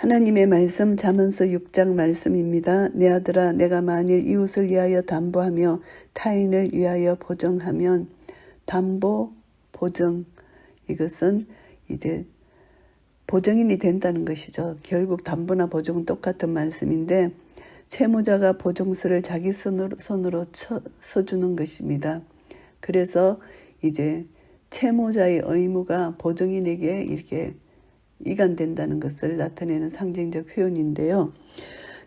하나님의 말씀 잠언서 6장 말씀입니다. 내 아들아, 내가 만일 이웃을 위하여 담보하며 타인을 위하여 보증하면, 담보, 보증, 이것은 이제 보증인이 된다는 것이죠. 결국 담보나 보증은 똑같은 말씀인데, 채무자가 보증서를 자기 손으로 써주는 것입니다. 그래서 이제 채무자의 의무가 보증인에게 이렇게 이관된다는 것을 나타내는 상징적 표현인데요.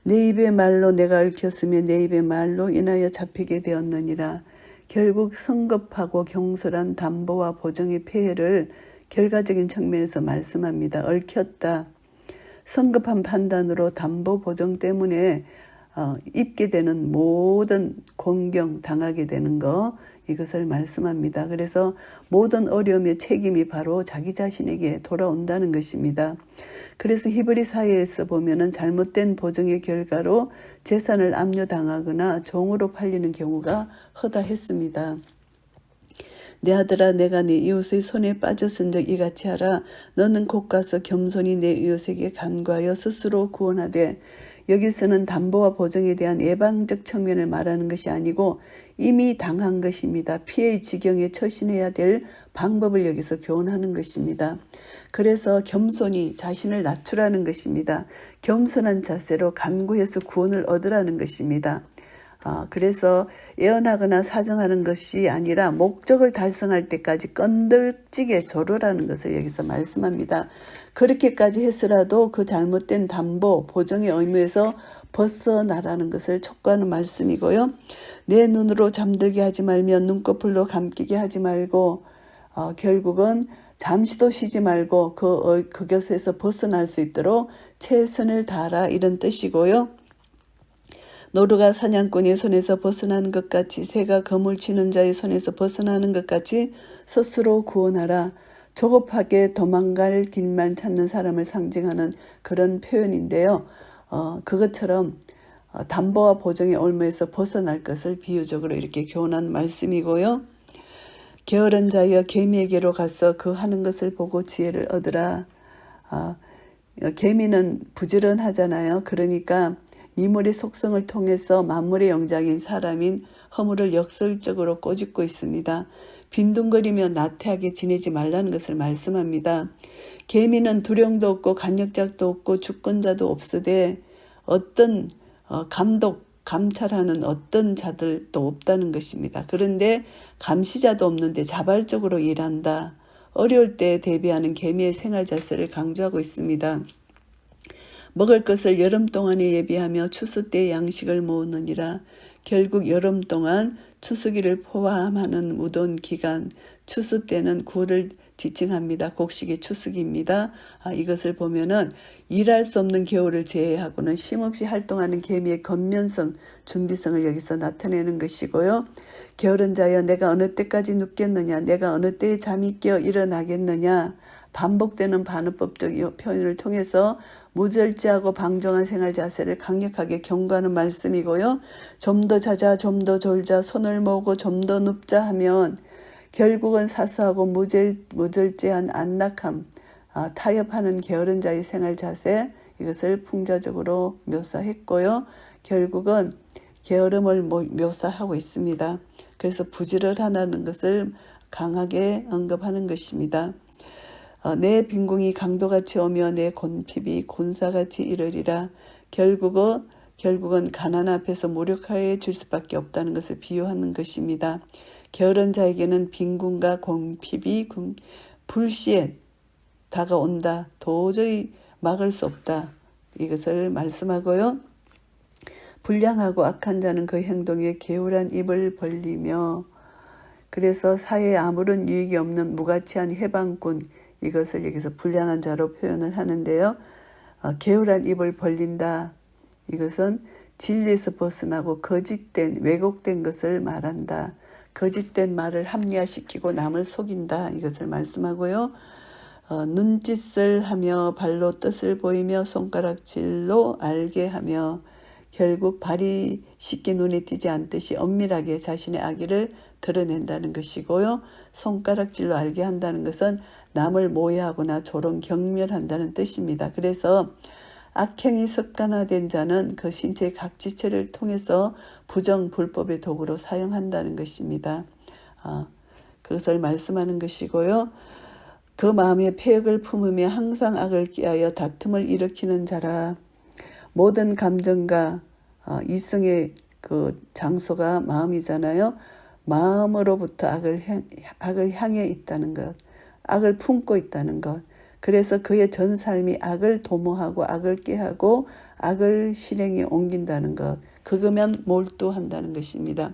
내 입의 말로 내가 얽혔으며 내 입의 말로 인하여 잡히게 되었느니라. 결국 성급하고 경솔한 담보와 보증의 폐해를 결과적인 측면에서 말씀합니다. 얽혔다. 성급한 판단으로 담보 보증 때문에 입게 되는 모든 공경 당하게 되는 것, 이것을 말씀합니다. 그래서 모든 어려움의 책임이 바로 자기 자신에게 돌아온다는 것입니다. 그래서 히브리 사회에서 보면은 잘못된 보증의 결과로 재산을 압류당하거나 종으로 팔리는 경우가 허다했습니다. 내 아들아, 내가 네 이웃의 손에 빠졌은즉 이같이 하라. 너는 곧 가서 겸손히 내 이웃에게 간구하여 스스로 구원하되. 여기서는 담보와 보증에 대한 예방적 측면을 말하는 것이 아니고 이미 당한 것입니다. 피해의 지경에 처신해야 될 방법을 여기서 교훈하는 것입니다. 그래서 겸손히 자신을 낮추라는 것입니다. 겸손한 자세로 간구해서 구원을 얻으라는 것입니다. 그래서 예언하거나 사정하는 것이 아니라 목적을 달성할 때까지 끈들찌게 조르라는 것을 여기서 말씀합니다. 그렇게까지 했으라도 그 잘못된 담보, 보증의 의무에서 벗어나라는 것을 촉구하는 말씀이고요. 내 눈으로 잠들게 하지 말며 눈꺼풀로 감기게 하지 말고 결국은 잠시도 쉬지 말고 그것에서 벗어날 수 있도록 최선을 다하라, 이런 뜻이고요. 노루가 사냥꾼의 손에서 벗어나는 것 같이 새가 거물 치는 자의 손에서 벗어나는 것 같이 스스로 구원하라. 조급하게 도망갈 길만 찾는 사람을 상징하는 그런 표현인데요. 그것처럼 담보와 보증의 올무에서 벗어날 것을 비유적으로 이렇게 교훈한 말씀이고요. 게으른 자여 개미에게로 가서 그 하는 것을 보고 지혜를 얻으라. 개미는 부지런하잖아요. 그러니까 미물의 속성을 통해서 만물의 영장인 사람인 허물을 역설적으로 꼬집고 있습니다. 빈둥거리며 나태하게 지내지 말라는 것을 말씀합니다. 개미는 두령도 없고 간역작도 없고 주권자도 없으되 어떤 감찰하는 어떤 자들도 없다는 것입니다. 그런데 감시자도 없는데 자발적으로 일한다. 어려울 때 대비하는 개미의 생활 자세를 강조하고 있습니다. 먹을 것을 여름 동안에 예비하며 추수 때 양식을 모으느니라. 결국 여름 동안 추수기를 포함하는 무더운 기간, 추수 때는 구를 지칭합니다. 곡식의 추수기입니다. 이것을 보면은 일할 수 없는 겨울을 제외하고는 쉼없이 활동하는 개미의 건면성, 준비성을 여기서 나타내는 것이고요. 게으른 자여 내가 어느 때까지 눕겠느냐, 내가 어느 때에 잠이 깨어 일어나겠느냐. 반복되는 반어법적 표현을 통해서 무절제하고 방종한 생활 자세를 강력하게 경고하는 말씀이고요. 좀 더 자자, 좀 더 졸자, 손을 모으고 좀 더 눕자 하면 결국은 사소하고 무절제한 안락함, 타협하는 게으른 자의 생활 자세, 이것을 풍자적으로 묘사했고요. 결국은 게으름을 묘사하고 있습니다. 그래서 부지런하다는 것을 강하게 언급하는 것입니다. 내 빈궁이 강도같이 오며 내 곤핍이 곤사같이 이르리라. 결국은 가난 앞에서 무력하게 줄 수밖에 없다는 것을 비유하는 것입니다. 게으른 자에게는 빈궁과 곤핍이 불시에 다가온다. 도저히 막을 수 없다. 이것을 말씀하고요. 불량하고 악한 자는 그 행동에 개울한 입을 벌리며, 그래서 사회에 아무런 유익이 없는 무가치한 해방꾼, 이것을 여기서 불량한 자로 표현을 하는데요. 게으란 입을 벌린다. 이것은 진리에서 벗어나고 거짓된, 왜곡된 것을 말한다. 거짓된 말을 합리화시키고 남을 속인다. 이것을 말씀하고요. 눈짓을 하며 발로 뜻을 보이며 손가락질로 알게 하며, 결국 발이 쉽게 눈에 띄지 않듯이 엄밀하게 자신의 악의를 드러낸다는 것이고요. 손가락질로 알게 한다는 것은 남을 모해하거나 조롱 경멸한다는 뜻입니다. 그래서 악행이 습관화된 자는 그 신체의 각 지체를 통해서 부정 불법의 도구로 사용한다는 것입니다. 그것을 말씀하는 것이고요. 그 마음에 폐역을 품으며 항상 악을 꾀하여 다툼을 일으키는 자라. 모든 감정과 이성의 그 장소가 마음이잖아요. 마음으로부터 악을 향해 있다는 것, 악을 품고 있다는 것. 그래서 그의 전 삶이 악을 도모하고 악을 꾀하고 악을 실행에 옮긴다는 것. 그거면 몰두한다는 것입니다.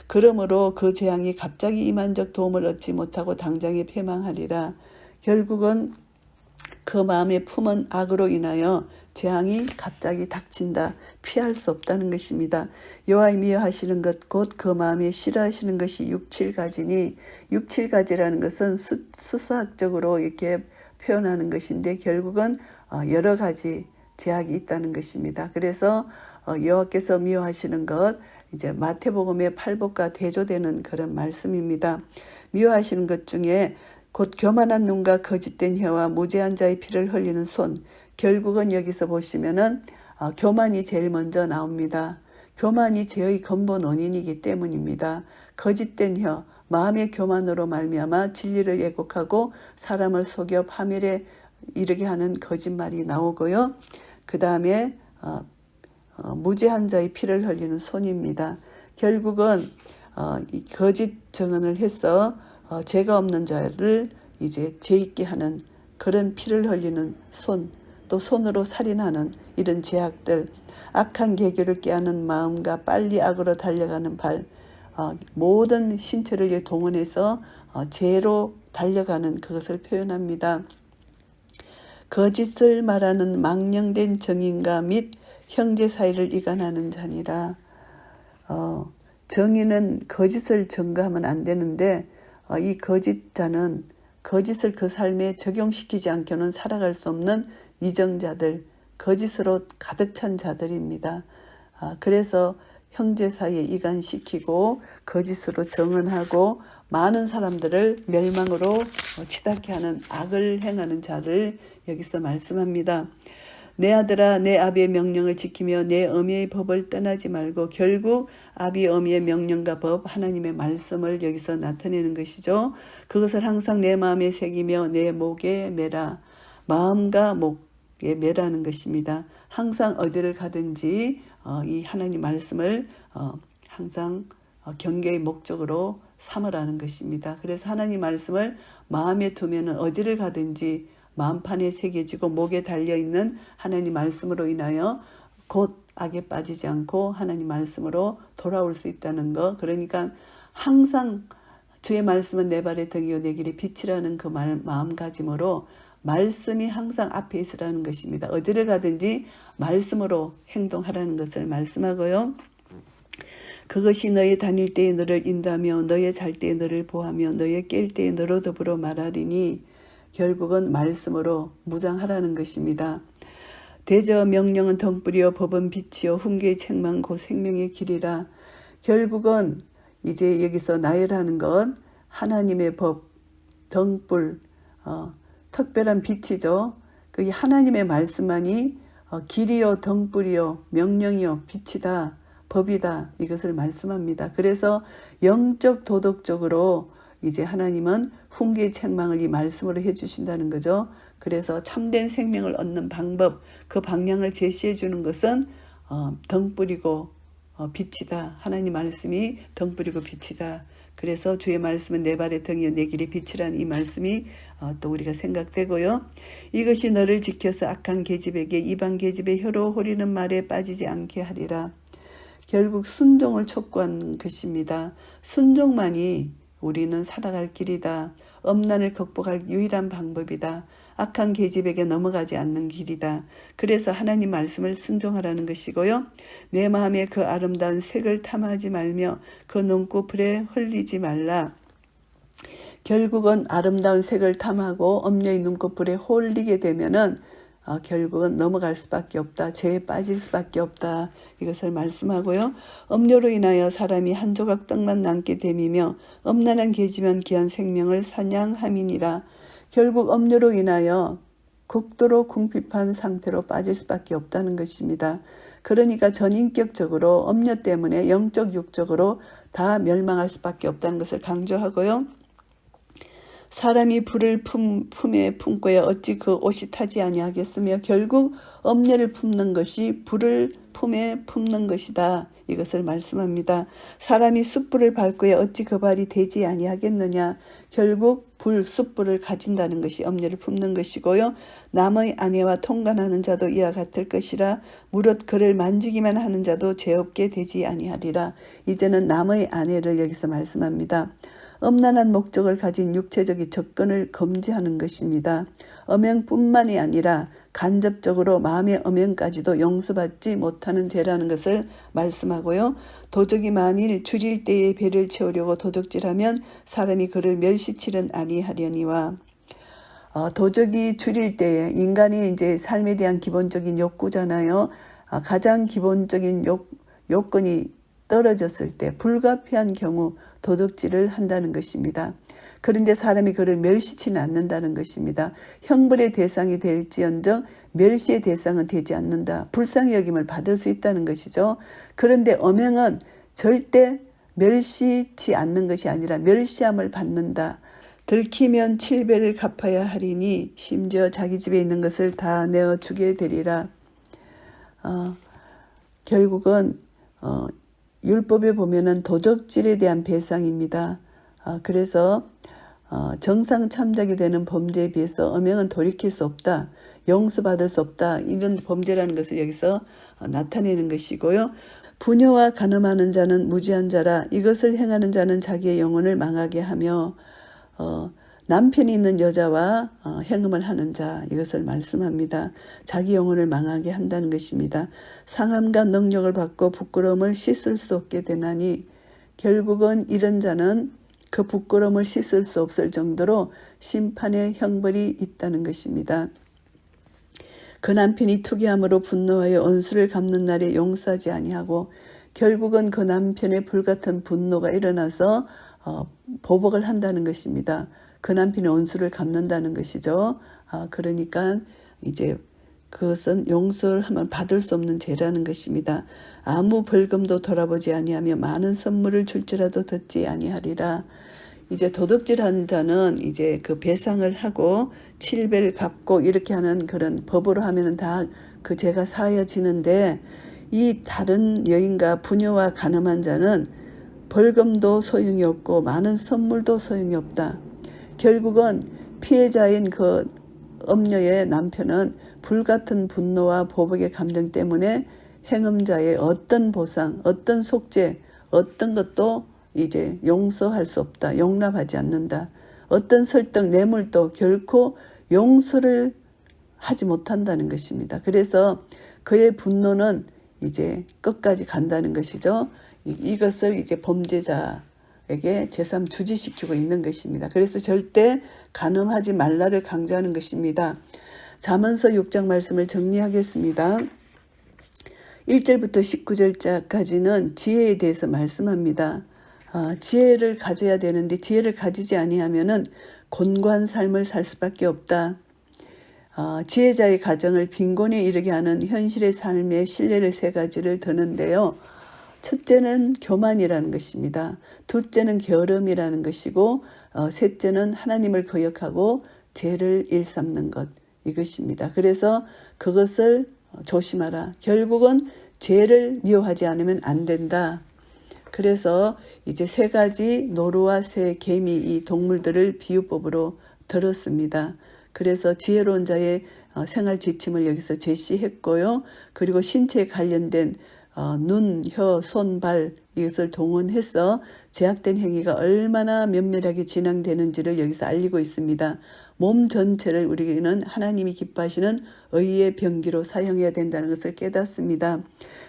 그러므로 그 재앙이 갑자기 임한적 도움을 얻지 못하고 당장에 패망하리라. 결국은 그 마음에 품은 악으로 인하여 재앙이 갑자기 닥친다. 피할 수 없다는 것입니다. 여호와의 미워하시는 것 곧 그 마음에 싫어하시는 것이 6, 7가지니 6, 7가지라는 것은 수사학적으로 이렇게 표현하는 것인데 결국은 여러 가지 제약이 있다는 것입니다. 그래서 여호와께서 미워하시는 것 이제 마태복음의 팔복과 대조되는 그런 말씀입니다. 미워하시는 것 중에 곧 교만한 눈과 거짓된 혀와 무죄한 자의 피를 흘리는 손. 결국은 여기서 보시면은 교만이 제일 먼저 나옵니다. 교만이 죄의 근본 원인이기 때문입니다. 거짓된 혀, 마음의 교만으로 말미암아 진리를 왜곡하고 사람을 속여 파멸에 이르게 하는 거짓말이 나오고요. 그 다음에 무죄한 자의 피를 흘리는 손입니다. 결국은 이 거짓 증언을 해서 죄가 없는 자를 이제 죄 있게 하는 그런 피를 흘리는 손, 또 손으로 살인하는 이런 죄악들, 악한 계교를 깨하는 마음과 빨리 악으로 달려가는 발, 모든 신체를 동원해서 죄로 달려가는 그것을 표현합니다. 거짓을 말하는 망령된 정인과 및 형제 사이를 이간하는 자니라. 정인은 거짓을 증거하면 안 되는데 이 거짓자는 거짓을 그 삶에 적용시키지 않고는 살아갈 수 없는 위정자들, 거짓으로 가득 찬 자들입니다. 그래서 형제 사이에 이간시키고 거짓으로 정언하고 많은 사람들을 멸망으로 치닫게 하는 악을 행하는 자를 여기서 말씀합니다. 내 아들아 내 아비의 명령을 지키며 내 어미의 법을 떠나지 말고. 결국 아비 어미의 명령과 법, 하나님의 말씀을 여기서 나타내는 것이죠. 그것을 항상 내 마음에 새기며 내 목에 매라. 마음과 목에 매라는 것입니다. 항상 어디를 가든지 이 하나님 말씀을 항상 경계의 목적으로 삼으라는 것입니다. 그래서 하나님 말씀을 마음에 두면은 어디를 가든지 마음판에 새겨지고 목에 달려있는 하나님 말씀으로 인하여 곧 악에 빠지지 않고 하나님 말씀으로 돌아올 수 있다는 것. 그러니까 항상 주의 말씀은 내 발의 등이요 내 길의 빛이라는 그 마음가짐으로 말씀이 항상 앞에 있으라는 것입니다. 어디를 가든지 말씀으로 행동하라는 것을 말씀하고요. 그것이 너의 다닐 때에 너를 인도하며 너의 잘 때에 너를 보하며 너의 깰 때에 너로 더불어 말하리니. 결국은 말씀으로 무장하라는 것입니다. 대저 명령은 덩불이요 법은 빛이요 훈계의 책망 곧 생명의 길이라. 결국은 이제 여기서 나열하는 건 하나님의 법, 덩불, 특별한 빛이죠. 그게 하나님의 말씀만이 길이요 덩불이요 명령이요 빛이다, 법이다, 이것을 말씀합니다. 그래서 영적 도덕적으로 이제 하나님은 훈계의 책망을 이 말씀으로 해주신다는 거죠. 그래서 참된 생명을 얻는 방법, 그 방향을 제시해 주는 것은 덩불이고 빛이다. 하나님 말씀이 덩불이고 빛이다. 그래서 주의 말씀은 내 발의 등이요 내 길의 빛이라는 이 말씀이 또 우리가 생각되고요. 이것이 너를 지켜서 악한 계집에게 이방 계집의 혀로 호리는 말에 빠지지 않게 하리라. 결국 순종을 촉구한 것입니다. 순종만이 우리는 살아갈 길이다. 엄난을 극복할 유일한 방법이다. 악한 계집에게 넘어가지 않는 길이다. 그래서 하나님 말씀을 순종하라는 것이고요. 내 마음에 그 아름다운 색을 탐하지 말며 그 눈꺼풀에 흘리지 말라. 결국은 아름다운 색을 탐하고 엄녀의 눈꺼풀에 홀리게 되면은 결국은 넘어갈 수밖에 없다. 죄에 빠질 수밖에 없다. 이것을 말씀하고요. 음료로 인하여 사람이 한 조각 떡만 남게 됨이며 음란한 계집은 귀한 생명을 사냥함이니라. 결국 음료로 인하여 극도로 궁핍한 상태로 빠질 수밖에 없다는 것입니다. 그러니까 전인격적으로 엄녀 때문에 영적 육적으로 다 멸망할 수밖에 없다는 것을 강조하고요. 사람이 불을 품에 품고야 어찌 그 옷이 타지 아니하겠으며 결국 엄녀를 품는 것이 불을 품에 품는 것이다. 이것을 말씀합니다. 사람이 숯불을 밟고야 어찌 그 발이 되지 아니하겠느냐. 결국 숯불을 가진다는 것이 엄녀를 품는 것이고요. 남의 아내와 통관하는 자도 이와 같을 것이라. 무릇 그를 만지기만 하는 자도 죄 없게 되지 아니하리라. 이제는 남의 아내를 여기서 말씀합니다. 엄란한 목적을 가진 육체적인 접근을 금지하는 것입니다. 엄행뿐만이 아니라 간접적으로 마음의 엄행까지도 용서받지 못하는 죄라는 것을 말씀하고요. 도적이 만일 줄일 때에 배를 채우려고 도적질하면 사람이 그를 멸시치는 아니하려니와. 도적이 줄일 때에 인간이 이제 삶에 대한 기본적인 욕구잖아요. 가장 기본적인 요건이 떨어졌을 때 불가피한 경우 도둑질을 한다는 것입니다. 그런데 사람이 그를 멸시치는 않는다는 것입니다. 형벌의 대상이 될지언정 멸시의 대상은 되지 않는다. 불쌍히 여김을 받을 수 있다는 것이죠. 그런데 엄행은 절대 멸시치 않는 것이 아니라 멸시함을 받는다. 들키면 7배를 갚아야 하리니 심지어 자기 집에 있는 것을 다 내어주게 되리라. 결국은 율법에 보면은 도적질에 대한 배상입니다. 그래서 정상 참작이 되는 범죄에 비해서 엄행은 돌이킬 수 없다. 용서받을 수 없다. 이런 범죄라는 것을 여기서 나타내는 것이고요. 부녀와 간음하는 자는 무지한 자라. 이것을 행하는 자는 자기의 영혼을 망하게 하며 남편이 있는 여자와 행음을 하는 자, 이것을 말씀합니다. 자기 영혼을 망하게 한다는 것입니다. 상함과 능력을 받고 부끄러움을 씻을 수 없게 되나니 결국은 이런 자는 그 부끄러움을 씻을 수 없을 정도로 심판의 형벌이 있다는 것입니다. 그 남편이 투기함으로 분노하여 원수를 갚는 날에 용서하지 아니하고 결국은 그 남편의 불같은 분노가 일어나서 보복을 한다는 것입니다. 그 남편의 원수를 갚는다는 것이죠. 그러니까 이제 그것은 용서를 하면 받을 수 없는 죄라는 것입니다. 아무 벌금도 돌아보지 아니하며 많은 선물을 줄지라도 듣지 아니하리라. 이제 도둑질한 자는 이제 그 배상을 하고 7배를 갚고 이렇게 하는 그런 법으로 하면은 다 그 죄가 사여지는데 이 다른 여인과 부녀와 간음한 자는 벌금도 소용이 없고 많은 선물도 소용이 없다. 결국은 피해자인 그 엄녀의 남편은 불같은 분노와 보복의 감정 때문에 행음자의 어떤 보상, 어떤 속죄, 어떤 것도 이제 용서할 수 없다. 용납하지 않는다. 어떤 설득, 뇌물도 결코 용서를 하지 못한다는 것입니다. 그래서 그의 분노는 이제 끝까지 간다는 것이죠. 이것을 이제 범죄자에게 제3 주지시키고 있는 것입니다. 그래서 절대 간음하지 말라를 강조하는 것입니다. 잠언서 6장 말씀을 정리하겠습니다. 1절부터 19절까지는 지혜에 대해서 말씀합니다. 지혜를 가져야 되는데 지혜를 가지지 아니하면은 곤고한 삶을 살 수밖에 없다. 지혜자의 가정을 빈곤에 이르게 하는 현실의 삶의 신뢰를 3가지를 드는데요. 첫째는 교만이라는 것입니다. 둘째는 게으름이라는 것이고 셋째는 하나님을 거역하고 죄를 일삼는 것, 이것입니다. 그래서 그것을 조심하라. 결국은 죄를 미워하지 않으면 안 된다. 그래서 이제 3가지 노루와 새, 개미 이 동물들을 비유법으로 들었습니다. 그래서 지혜로운 자의 생활 지침을 여기서 제시했고요. 그리고 신체에 관련된 눈, 혀, 손, 발 이것을 동원해서 제약된 행위가 얼마나 면밀하게 진행되는지를 여기서 알리고 있습니다. 몸 전체를 우리는 하나님이 기뻐하시는 의의 병기로 사용해야 된다는 것을 깨닫습니다.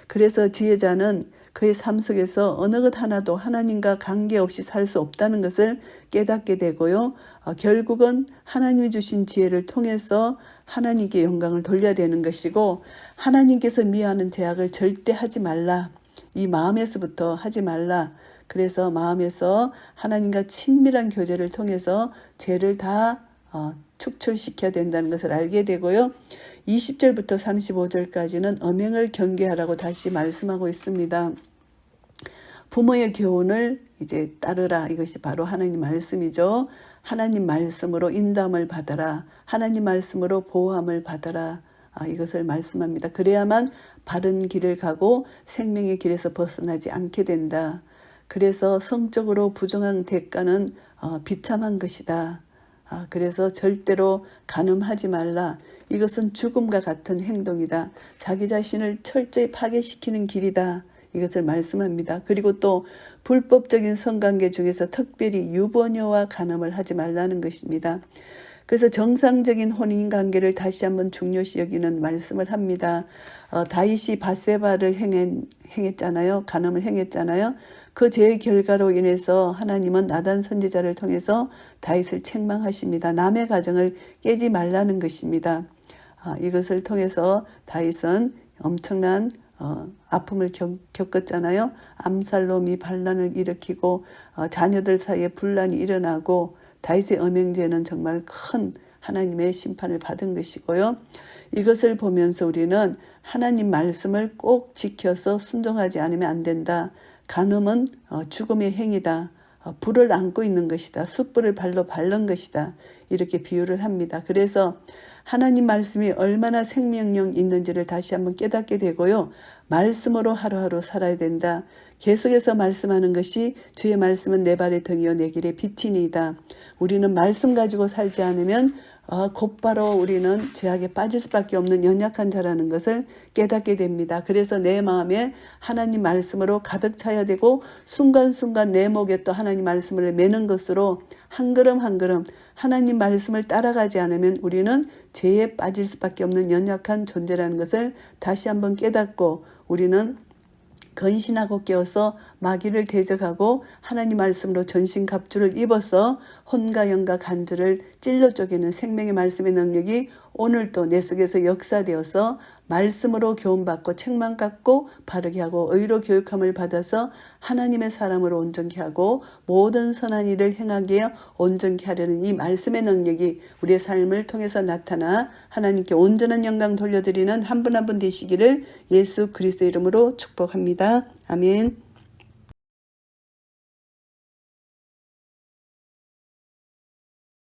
그래서 지혜자는 그의 삶 속에서 어느 것 하나도 하나님과 관계없이 살 수 없다는 것을 깨닫게 되고요. 결국은 하나님이 주신 지혜를 통해서 하나님께 영광을 돌려야 되는 것이고 하나님께서 미워하는 죄악을 절대 하지 말라. 이 마음에서부터 하지 말라. 그래서 마음에서 하나님과 친밀한 교제를 통해서 죄를 다 축출시켜야 된다는 것을 알게 되고요. 20절부터 35절까지는 엄행을 경계하라고 다시 말씀하고 있습니다. 부모의 교훈을 이제 따르라. 이것이 바로 하나님 말씀이죠. 하나님 말씀으로 인도함을 받아라. 하나님 말씀으로 보호함을 받아라. 이것을 말씀합니다. 그래야만 바른 길을 가고 생명의 길에서 벗어나지 않게 된다. 그래서 성적으로 부정한 대가는 비참한 것이다. 그래서 절대로 간음하지 말라. 이것은 죽음과 같은 행동이다. 자기 자신을 철저히 파괴시키는 길이다. 이것을 말씀합니다. 그리고 또 불법적인 성관계 중에서 특별히 유부녀와 간음을 하지 말라는 것입니다. 그래서 정상적인 혼인관계를 다시 한번 중요시 여기는 말씀을 합니다. 다윗이 밧세바를 행했잖아요. 간음을 행했잖아요. 그 죄의 결과로 인해서 하나님은 나단 선지자를 통해서 다윗을 책망하십니다. 남의 가정을 깨지 말라는 것입니다. 이것을 통해서 다윗은 엄청난 아픔을 겪었잖아요. 암살롬이 반란을 일으키고 자녀들 사이에 분란이 일어나고 다윗의 음행죄는 정말 큰 하나님의 심판을 받은 것이고요. 이것을 보면서 우리는 하나님 말씀을 꼭 지켜서 순종하지 않으면 안 된다. 간음은 죽음의 행위다. 불을 안고 있는 것이다. 숯불을 발로 밟는 것이다. 이렇게 비유를 합니다. 그래서 하나님 말씀이 얼마나 생명력 있는지를 다시 한번 깨닫게 되고요. 말씀으로 하루하루 살아야 된다. 계속해서 말씀하는 것이 주의 말씀은 내 발의 등이요 내 길의 빛이니이다. 우리는 말씀 가지고 살지 않으면 곧바로 우리는 죄악에 빠질 수밖에 없는 연약한 자라는 것을 깨닫게 됩니다. 그래서 내 마음에 하나님 말씀으로 가득 차야 되고 순간순간 내 목에 또 하나님 말씀을 매는 것으로 한 걸음 한 걸음 하나님 말씀을 따라가지 않으면 우리는 죄에 빠질 수밖에 없는 연약한 존재라는 것을 다시 한번 깨닫고 우리는 근신하고 깨어서 마귀를 대적하고 하나님 말씀으로 전신갑주를 입어서 혼과 영과 간주를 찔러 쪼개는 생명의 말씀의 능력이 오늘도 내 속에서 역사되어서 말씀으로 교훈받고 책망 갖고 바르게 하고 의로 교육함을 받아서 하나님의 사람으로 온전케 하고 모든 선한 일을 행하게 온전케 하려는 이 말씀의 능력이 우리의 삶을 통해서 나타나 하나님께 온전한 영광 돌려드리는 한 분 한 분 되시기를 예수 그리스도의 이름으로 축복합니다. 아멘.